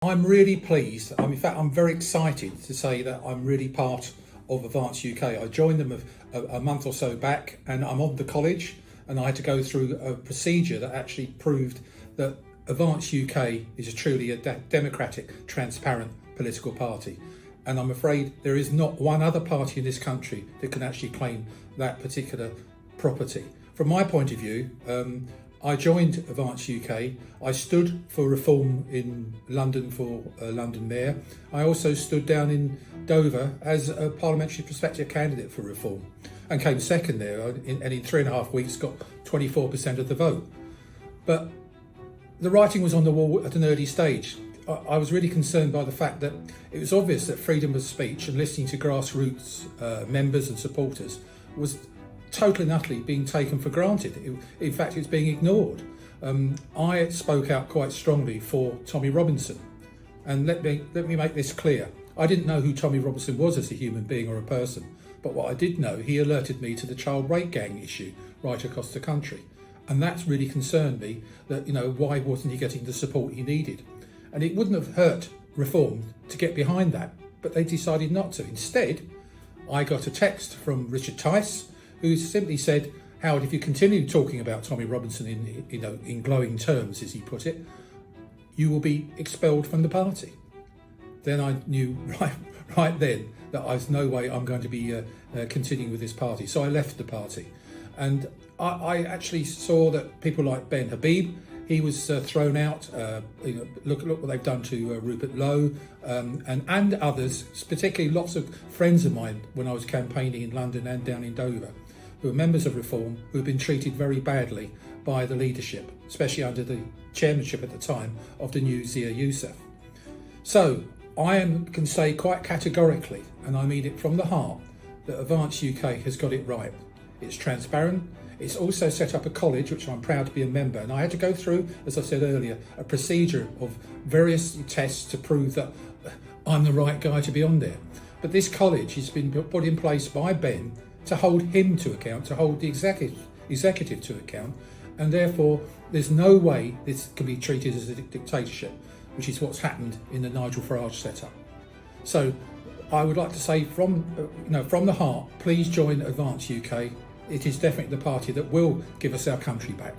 I'm really pleased. In fact, I'm very excited to say that I'm really part of Advance UK. I joined them a month or so back, and I'm on the college, and I had to go through a procedure that actually proved that Advance UK is truly a democratic, transparent political party. And I'm afraid there is not one other party in this country that can actually claim that particular property. From my point of view, I joined Advance UK. I stood for reform in London for London Mayor. I also stood down in Dover as a parliamentary prospective candidate for reform and came second there, and in 3.5 weeks got 24% of the vote. But the writing was on the wall at an early stage. I was really concerned by the fact that it was obvious that freedom of speech and listening to grassroots members and supporters was totally and utterly being taken for granted. In fact, it's being ignored. I spoke out quite strongly for Tommy Robinson, and let me make this clear. I didn't know who Tommy Robinson was as a human being or a person, but what I did know, he alerted me to the child rape gang issue right across the country, and that's really concerned me. That, why wasn't he getting the support he needed? And it wouldn't have hurt reform to get behind that, but they decided not to. Instead, I got a text from Richard Tice, who simply said, "Howard, if you continue talking about Tommy Robinson in glowing terms, as he put it, you will be expelled from the party." Then I knew right then that there's no way I'm going to be continuing with this party. So I left the party, and I actually saw that people like Ben Habib, he was thrown out. Look what they've done to Rupert Lowe and others, particularly lots of friends of mine when I was campaigning in London and down in Dover, who are members of Reform, who have been treated very badly by the leadership, especially under the chairmanship at the time of the new Zia Youssef. So I can say quite categorically, and I mean it from the heart, that Advance UK has got it right. It's transparent. It's also set up a college, which I'm proud to be a member, and I had to go through, as I said earlier, a procedure of various tests to prove that I'm the right guy to be on there. But this college has been put in place by Ben to hold him to account, to hold the executive to account, and therefore there's no way this can be treated as a dictatorship, which is what's happened in the Nigel Farage setup. So I would like to say from the heart, please join Advance UK. It is definitely the party that will give us our country back.